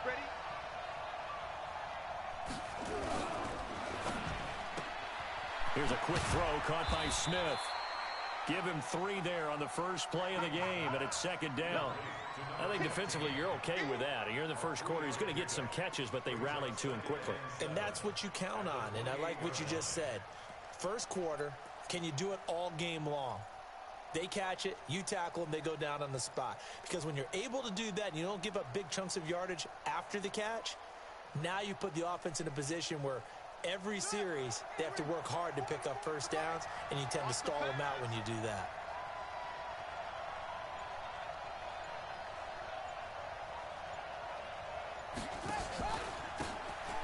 Ready? Here's a quick throw caught by Smith. Give him 3 there on the first play of the game, and it's second down. I think defensively you're okay with that. Here in the first quarter, he's going to get some catches, but they rallied to him quickly. And that's what you count on, and I like what you just said. First quarter, can you do it all game long? They catch it, you tackle them, they go down on the spot. Because when you're able to do that and you don't give up big chunks of yardage after the catch, now you put the offense in a position where every series they have to work hard to pick up first downs, and you tend to stall them out when you do that.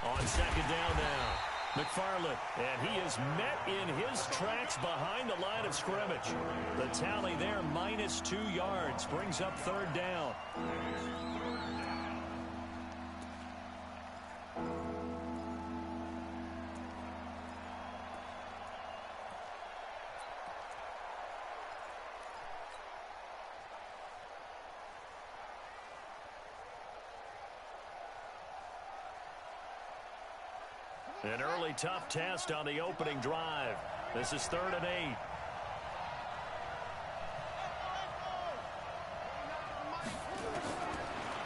On second down now, McFarland, and he is met in his tracks behind the line of scrimmage. The tally there, -2 yards, brings up third down. An early tough test on the opening drive. This is 3rd and 8.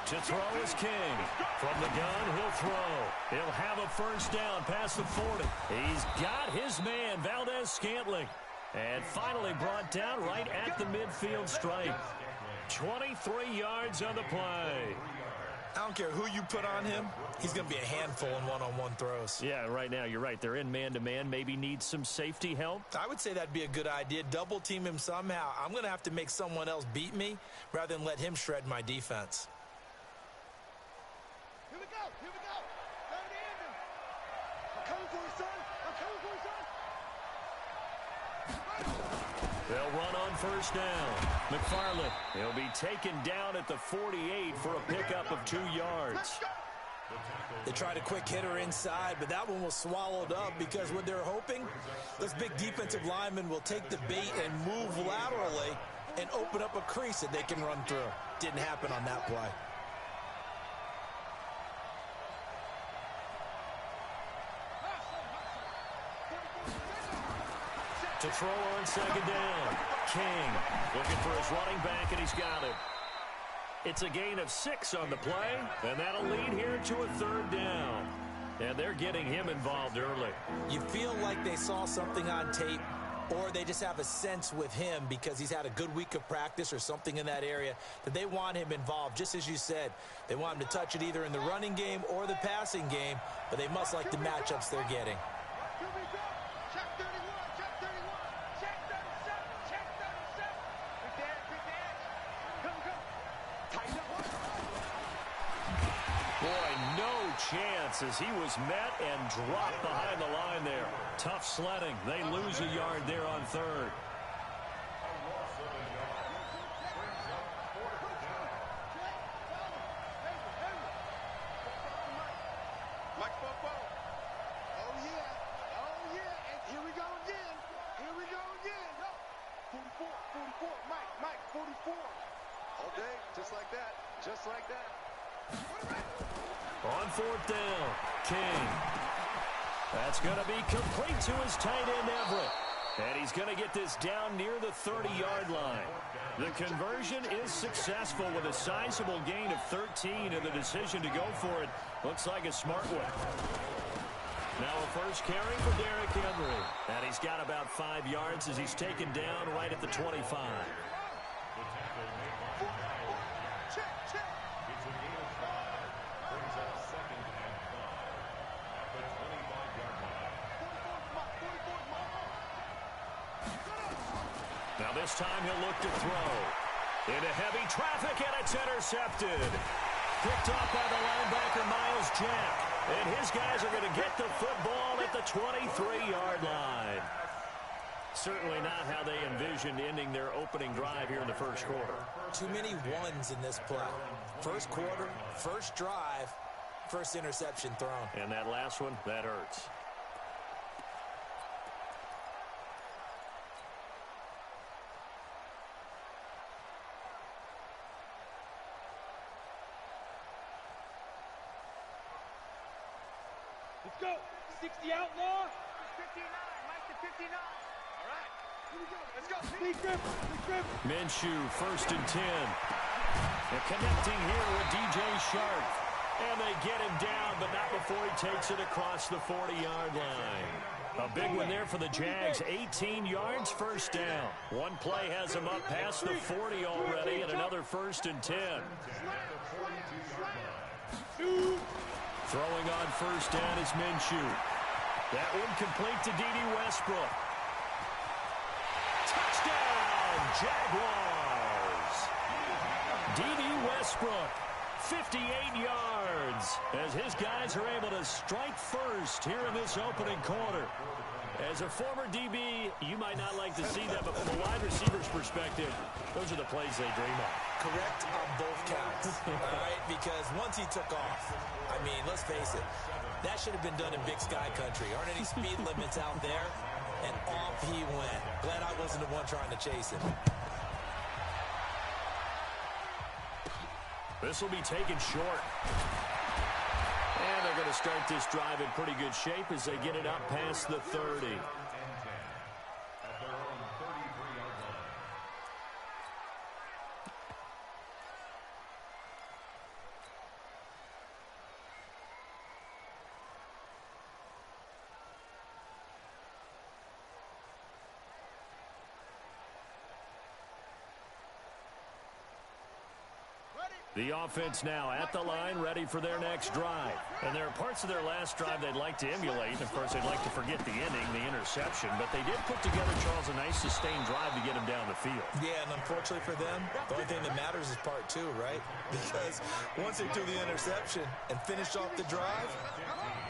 To throw is King. From the gun, he'll throw. He'll have a first down past the 40. He's got his man, Valdez-Scantling. And finally brought down right at the midfield stripe. 23 yards on the play. I don't care who you put on him. He's going to be a handful in one-on-one throws. Yeah, right now, you're right. They're in man-to-man. Maybe needs some safety help. I would say that'd be a good idea. Double team him somehow. I'm going to have to make someone else beat me rather than let him shred my defense. Here we go. Here we go. Third and I'm coming for you, son. I'm coming for you, son. They'll run on first down. McFarland, he'll be taken down at the 48 for a pickup of 2 yards. They tried a quick hitter inside, but that one was swallowed up because what they're hoping, those big defensive linemen will take the bait and move laterally and open up a crease that they can run through. Didn't happen on that play. To throw on second down. King looking for his running back, and he's got him. It's a gain of 6 on the play, and that'll lead here to a third down. And they're getting him involved early. You feel like they saw something on tape, or they just have a sense with him because he's had a good week of practice or something in that area that they want him involved. Just as you said, they want him to touch it either in the running game or the passing game, but they must like the matchups they're getting. Here we go. Check 31. Check 31. Check 37. Check 37. Big dash. Come. Tighten up. Boy, no chance as he was met and dropped behind the line there. Tough sledding. They lose a yard there on third. Mike Bobo. Oh, yeah. And here we go again. 44. Mike, 44. All day, just like that. On fourth down, King. That's going to be complete to his tight end, Everett. And he's going to get this down near the 30-yard line. The conversion is successful with a sizable gain of 13, and the decision to go for it looks like a smart one. Now a first carry for Derrick Henry. And he's got about 5 yards as he's taken down right at the 25. Now this time he'll look to throw. Into heavy traffic, and it's intercepted. Picked off by the linebacker, Miles Jack. And his guys are going to get the football at the 23-yard line. Certainly not how they envisioned ending their opening drive here in the first quarter. Too many ones in this play. First quarter, first drive, first interception thrown. And that last one, that hurts. go. 60 outlaw. 59. Mike to 59. All right. Here we go. Let's go. Big grip. Minshew, 1st and 10. And connecting here with DJ Shark. And they get him down, but not before he takes it across the 40-yard line. A big one there for the Jags. 18 yards, 1st down. One play has him up past the 40 already, and another 1st and 10. Throwing on 1st down is Minshew. That one complete to D.D. Westbrook. Touchdown, Jaguars! D.D. Westbrook, 58 yards, as his guys are able to strike first here in this opening quarter. As a former DB, you might not like to see that, but from a wide receiver's perspective, those are the plays they dream of. Correct on both counts, all right? Because once he took off, I mean, let's face it, that should have been done in Big Sky Country. Aren't any speed limits out there? And off he went. Glad I wasn't the one trying to chase him. This will be taken short. And they're going to start this drive in pretty good shape as they get it up past the 30. The offense now at the line, ready for their next drive. And there are parts of their last drive they'd like to emulate. Of course, they'd like to forget the inning, the interception. But they did put together, Charles, a nice sustained drive to get them down the field. Yeah, and unfortunately for them, the only thing that matters is part 2, right? Because once they do the interception and finish off the drive,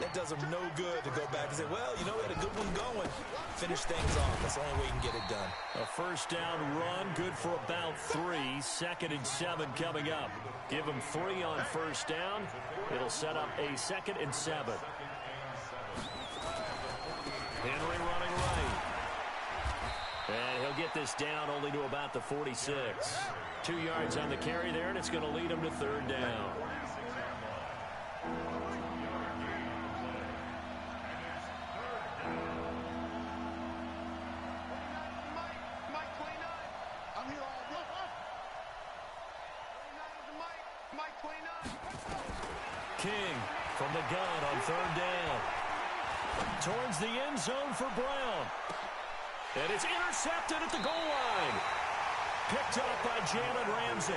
that does them no good to go back and say, well, you know, we had a good one going. Finish things off. That's the only way you can get it done. A 1st down run, good for about 3. 2nd and 7 coming up. Give him 3 on 1st down. It'll set up a 2nd and 7. Henry running right. And he'll get this down only to about the 46. 2 yards on the carry there, and it's going to lead him to 3rd down. King from the gun on 3rd down. Towards the end zone for Brown. And it's intercepted at the goal line. Picked up by Jalen Ramsey.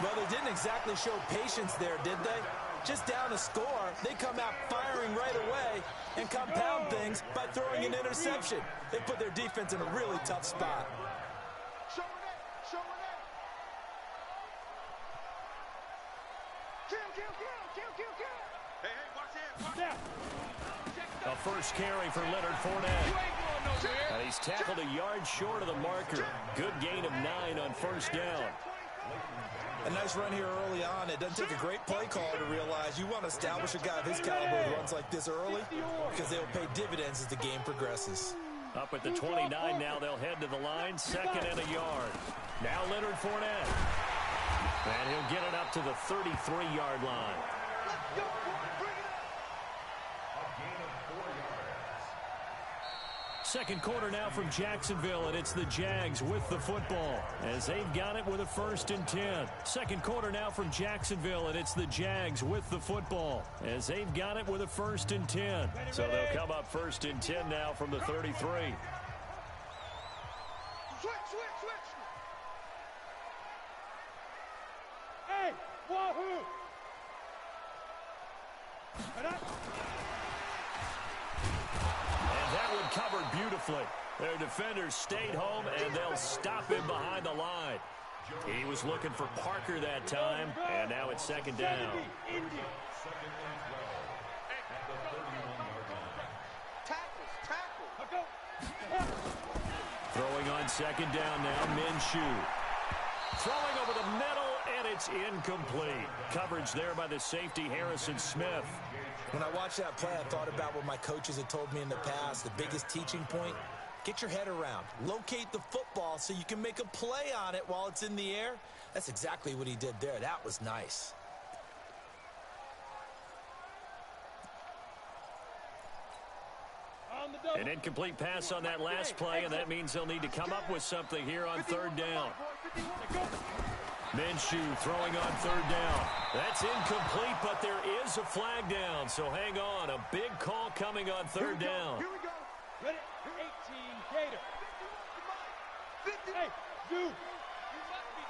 Well, they didn't exactly show patience there, did they? Just down a score, they come out firing right away and compound things by throwing an interception. They put their defense in a really tough spot. A first carry for Leonard Fournette. And he's tackled a yard short of the marker. Good gain of 9 on 1st down. A nice run here early on. It doesn't take a great play caller to realize you want to establish a guy of his caliber who runs like this early because they'll pay dividends as the game progresses. Up at the 29 now, they'll head to the line. 2nd and a yard. Now Leonard Fournette. And he'll get it up to the 33-yard line. Second quarter now from Jacksonville, and it's the Jags with the football as they've got it with a 1st and 10. Second quarter now from Jacksonville, and it's the Jags with the football as they've got it with a 1st and 10. So they'll come up 1st and 10 now from the 33. Switch. Hey, wahoo! That one covered beautifully. Their defenders stayed home, and they'll stop him behind the line. He was looking for Parker that time, and now it's 2nd down. Throwing on 2nd down now, Minshew. Throwing over the middle, and it's incomplete. Coverage there by the safety, Harrison Smith. When I watched that play, I thought about what my coaches had told me in the past. The biggest teaching point, get your head around. Locate the football so you can make a play on it while it's in the air. That's exactly what he did there. That was nice. An incomplete pass on that last play, and that means they'll need to come up with something here on third down. Minshew throwing on third down. That's incomplete, but there is a flag down, so hang on. A big call coming on third down. Here we go. Ready? 18, Gator. Hey, you. You must be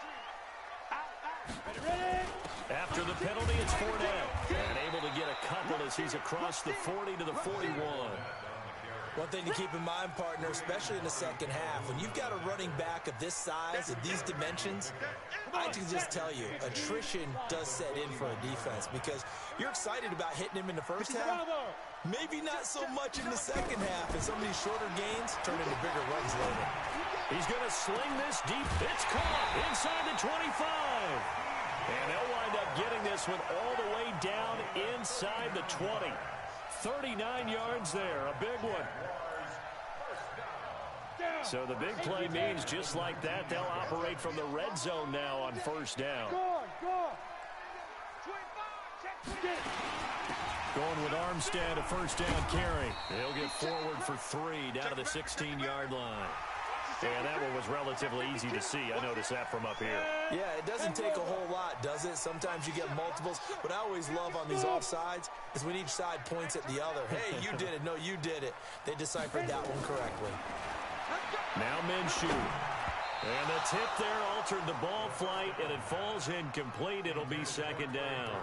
dreaming. Ready? After the penalty, it's Fournette. And able to get a couple as he's across the 40 to the 41. One thing to keep in mind, partner, especially in the second half, when you've got a running back of this size, of these dimensions, I can just tell you, attrition does set in for a defense because you're excited about hitting him in the first half. Maybe not so much in the second half, and some of these shorter gains turn into bigger runs later. He's going to sling this deep. It's caught inside the 25. And they'll wind up getting this one all the way down inside the 20. 39 yards there, a big one. So the big play means just like that, they'll operate from the red zone now on first down. Going with Armstead, a first down carry. He'll get forward for 3 down to the 16-yard line. And that one was relatively easy to see. I noticed that from up here. Yeah, it doesn't take a whole lot, does it? Sometimes you get multiples. What I always love on these offsides is when each side points at the other. Hey, you did it. No, you did it. They deciphered that one correctly. Now Minshew. And the tip there altered the ball flight, and it falls incomplete. It'll be second down.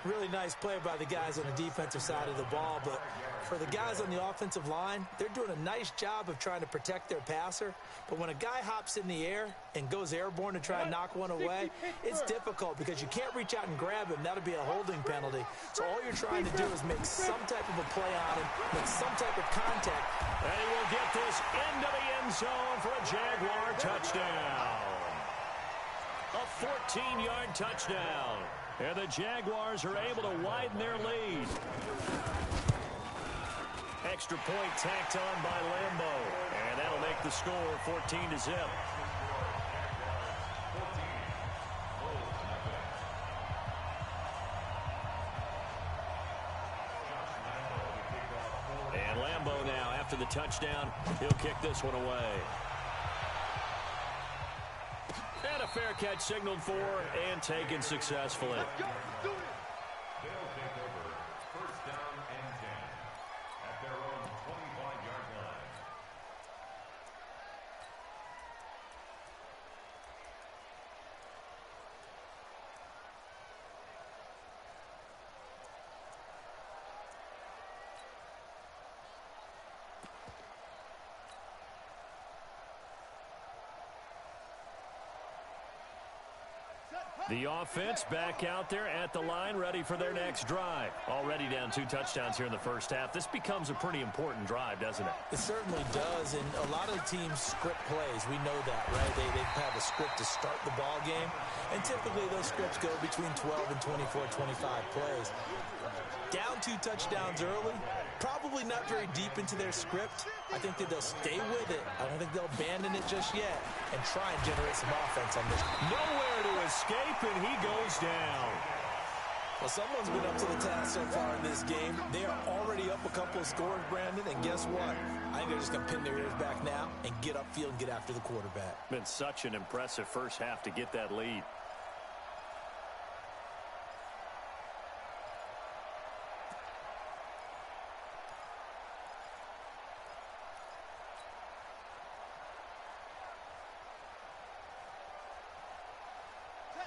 Really nice play by the guys on the defensive side of the ball, but for the guys on the offensive line, they're doing a nice job of trying to protect their passer. But when a guy hops in the air and goes airborne to try and knock one away, it's difficult because you can't reach out and grab him. That'll be a holding penalty. So all you're trying to do is make some type of a play on him, make some type of contact. And he will get this into the end zone for a Jaguar touchdown. A 14-yard touchdown. And the Jaguars are able to widen their lead. Extra point tacked on by Lambeau. And that'll make the score 14-0. And Lambeau now, after the touchdown, he'll kick this one away. And a fair catch signaled for and taken successfully. They'll take over first down and 10 at their own 25-yard line. The offense back out there at the line, ready for their next drive. Already down 2 touchdowns here in the first half. This becomes a pretty important drive, doesn't it? It certainly does, and a lot of the teams script plays. We know that, right? They have a script to start the ball game, and typically those scripts go between 12 and 24, 25 plays. Down 2 touchdowns early, probably not very deep into their script. I think that they'll stay with it. I don't think they'll abandon it just yet and try and generate some offense on this. Nowhere to escape, and he goes down. Well, someone's been up to the task so far in this game. They are already up a couple of scores, Brandon, and guess what? I think they're just going to pin their ears back now and get upfield and get after the quarterback. Been such an impressive first half to get that lead.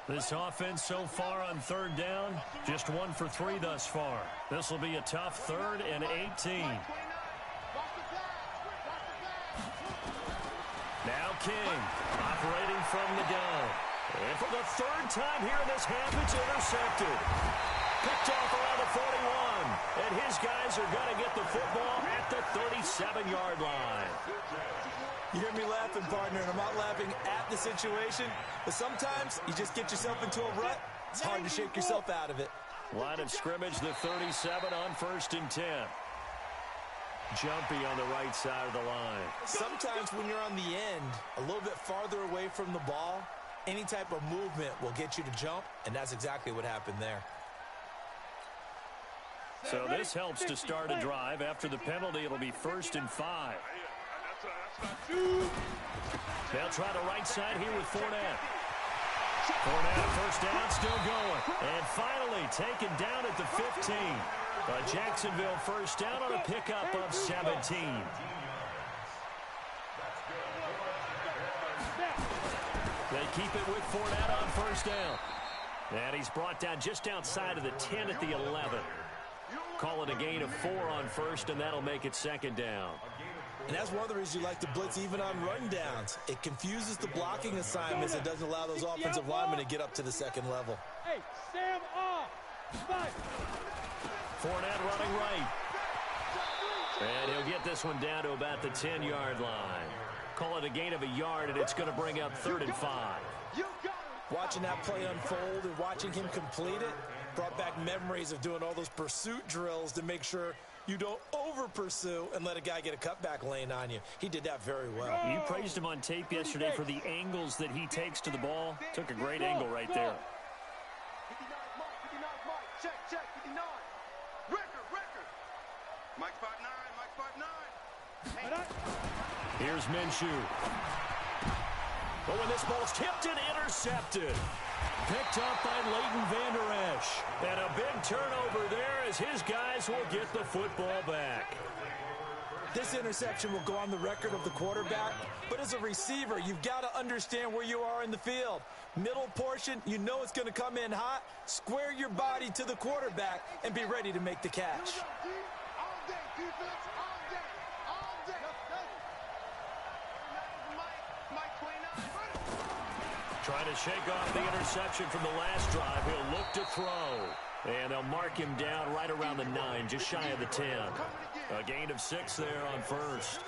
This offense so far on third down, just 1 for 3 thus far. This will be a tough 3rd and 18. Now King, operating from the gun. And for the 3rd time here in this half, it's intercepted. Picked off around the 41. And his guys are going to get the football at the 37-yard line. You hear me laughing, partner, and I'm not laughing at the situation, but sometimes you just get yourself into a rut. It's hard to shake yourself out of it. Line of scrimmage, the 37 on 1st and 10. Jumpy on the right side of the line. Sometimes when you're on the end, a little bit farther away from the ball, any type of movement will get you to jump, and that's exactly what happened there. So this helps to start a drive. After the penalty, it'll be 1st and 5. They'll try the right side here with Fournette. Fournette, first down, still going. And finally taken down at the 15. A Jacksonville first down on a pickup of 17. They keep it with Fournette on first down. And he's brought down just outside of the 10 at the 11. Call it a gain of 4 on first, and that'll make it 2nd down. And that's one of the reasons you like to blitz even on run downs. It confuses the blocking assignments. It doesn't allow those offensive linemen to get up to the 2nd level. Hey, Sam off. Fournette running right. And he'll get this one down to about the 10-yard line. Call it a gain of a yard, and it's going to bring up 3rd and 5. Watching that play unfold and watching him complete it brought back memories of doing all those pursuit drills to make sure you don't over-pursue and let a guy get a cutback lane on you. He did that very well. You praised him on tape yesterday for the angles that he takes to the ball. Took a great angle right there. 59 Mike. Check, 59. Record. Mike 5'9", Mike 5'9". Here's Minshew. But when this ball's tipped and intercepted. Picked up by Leighton Vander Esch. And a big turnover there as his guys will get the football back. This interception will go on the record of the quarterback, but as a receiver, you've got to understand where you are in the field. Middle portion, you know it's going to come in hot. Square your body to the quarterback and be ready to make the catch. All day, defense, all day. Mike 29. Trying to shake off the interception from the last drive. He'll look to throw. And they'll mark him down right around the 9, just shy of the 10. A gain of 6 there on first.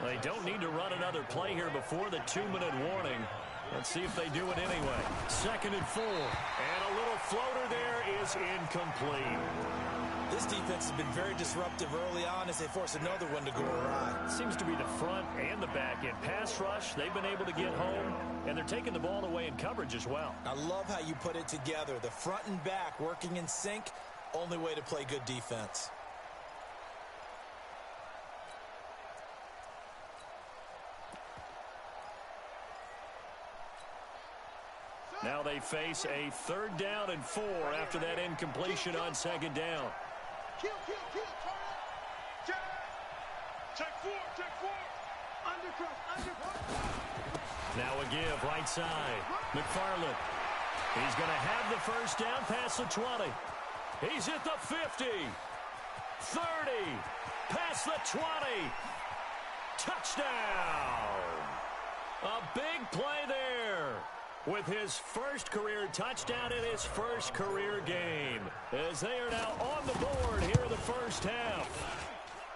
They don't need to run another play here before the 2-minute warning. Let's see if they do it anyway. 2nd and 4. And a little floater there is incomplete. This defense has been very disruptive early on as they force another one to go awry. Seems to be the front and the back end. Pass rush, they've been able to get home, and they're taking the ball away in coverage as well. I love how you put it together. The front and back working in sync, only way to play good defense. Now they face a 3rd down and 4 after that incompletion on 2nd down. Kill, turn it. Check 4. Under. Now a give, right side. McFarland. He's going to have the first down past the 20. He's at the 50. 30. Past the 20. Touchdown. A big play there. With his first career touchdown in his first career game. As they are now on the board here in the first half.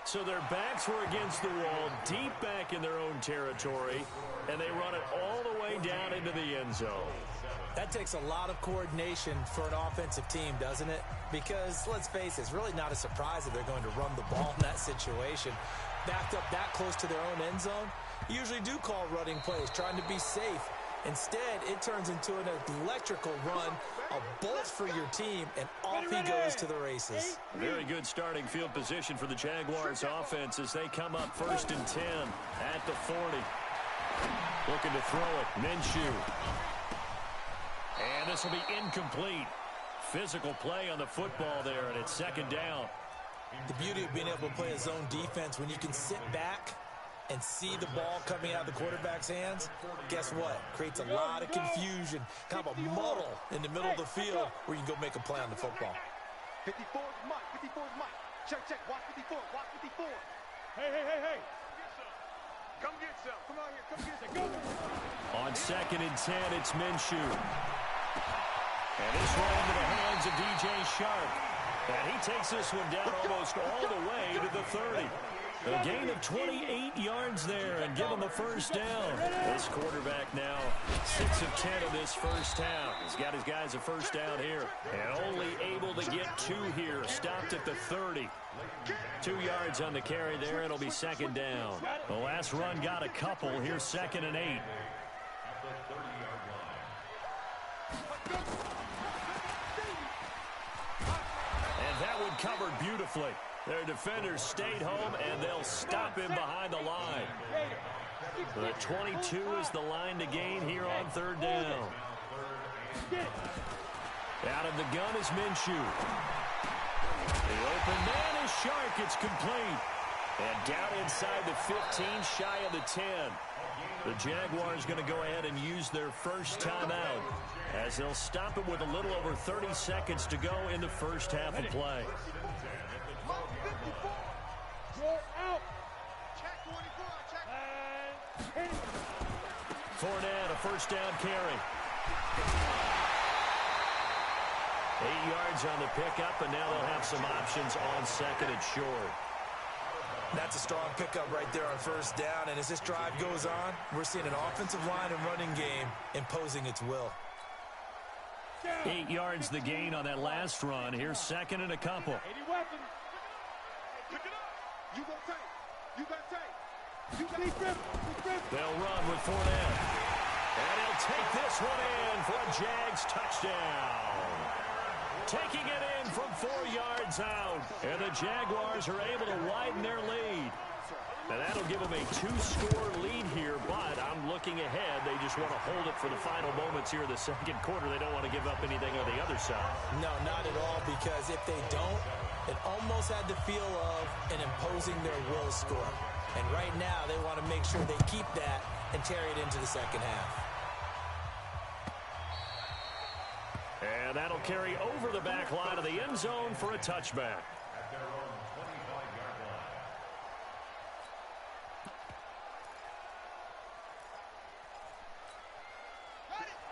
So their backs were against the wall, deep back in their own territory, and they run it all the way down into the end zone. That takes a lot of coordination for an offensive team, doesn't it? Because, let's face it, it's really not a surprise that they're going to run the ball in that situation. Backed up that close to their own end zone, you usually do call running plays, trying to be safe. Instead, it turns into an electrical run, a bolt for your team, and off he goes to the races. Very good starting field position for the Jaguars offense as they come up 1st and 10 at the 40. Looking to throw it, Minshew. And this will be incomplete. Physical play on the football there, and it's 2nd down. The beauty of being able to play a zone defense when you can sit back and see the ball coming out of the quarterback's hands, guess what? Creates a lot of confusion, kind of a muddle in the middle of the field where you can go make a play on the football. 54 is Mike. Check. Watch 54. Hey. Come get some. Come on here. Come get some. Go. On 2nd and 10, it's Minshew. And this one into the hands of DJ Shark. And he takes this one down almost all the way to the 30. A gain of 28 yards there and give him the first down. This quarterback now 6 of 10 in this first half. He's got his guys a first down here. And only able to get 2 here. Stopped at the 30. 2 yards on the carry there. It'll be 2nd down. The last run got a couple. Here's 2nd and 8. And that would covered beautifully. Their defenders stayed home, and they'll stop him behind the line. The 22 is the line to gain here on third down. Out of the gun is Minshew. The open man is Shark. It's complete. And down inside the 15, shy of the 10. The Jaguars going to go ahead and use their first timeout as they'll stop it with a little over 30 seconds to go in the first half of play. Fournette, a first down carry. 8 yards on the pickup, and now they'll have some options on second and short. That's a strong pickup right there on first down, and as this drive goes on, we're seeing an offensive line and running game imposing its will. 8 yards the gain on that last run. Here's second and a couple. They'll run with Fournette. And he'll take this one in for a Jags touchdown. Taking it in from 4 yards out. And the Jaguars are able to widen their lead. Now that'll give them a 2-score lead here, but I'm looking ahead. They just want to hold it for the final moments here in the second quarter. They don't want to give up anything on the other side. No, not at all, because if they don't, it almost had the feel of an imposing their will score. And right now, they want to make sure they keep that and carry it into the second half. And that'll carry over the back line of the end zone for a touchback. At their own 25-yard line.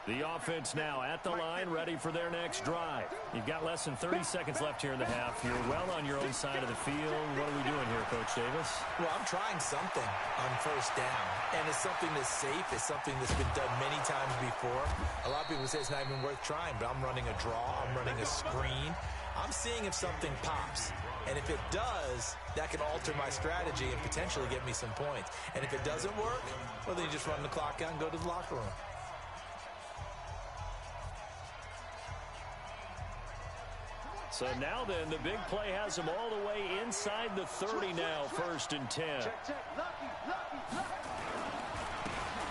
The offense now at the line, ready for their next drive. You've got less than 30 seconds left here in the half. You're well on your own side of the field. What are we doing here, Coach Davis? Well, I'm trying something on first down, and it's something that's safe. It's something that's been done many times before. A lot of people say it's not even worth trying, but I'm running a draw. I'm running a screen. I'm seeing if something pops. And if it does, that can alter my strategy and potentially get me some points. And if it doesn't work, well, then you just run the clock out and go to the locker room. So now then, the big play has them all the way inside the 30 now, first and 10.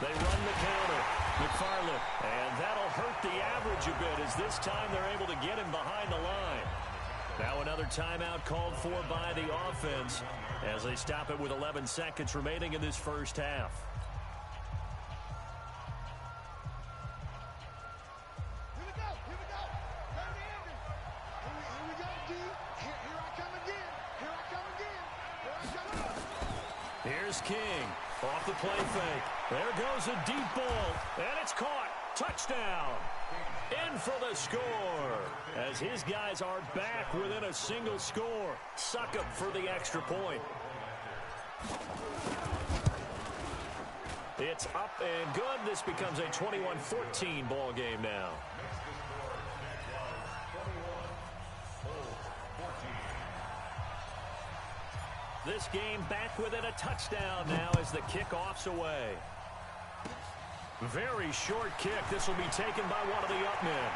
They run the counter. McFarland, and that'll hurt the average a bit as this time they're able to get him behind the line. Now another timeout called for by the offense as they stop it with 11 seconds remaining in this first half. Here's King off the play fake. There goes a deep ball, and it's caught. Touchdown. In for the score as his guys are back within a single score. Succop for the extra point. It's up and good. This becomes a 21-14 ball game now. This game back within a touchdown now as the kickoff's away. Very short kick. This will be taken by one of the up men.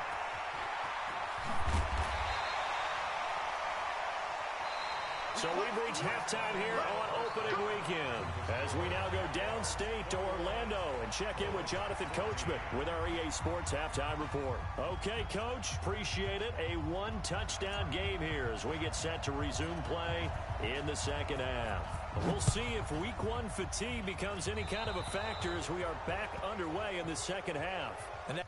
So we've reached halftime here on opening weekend as we now go downstate to Orlando and check in with Jonathan Coachman with our EA Sports Halftime Report. Okay, Coach, appreciate it. A one-touchdown game here as we get set to resume play in the second half. We'll see if week one fatigue becomes any kind of a factor as we are back underway in the second half. And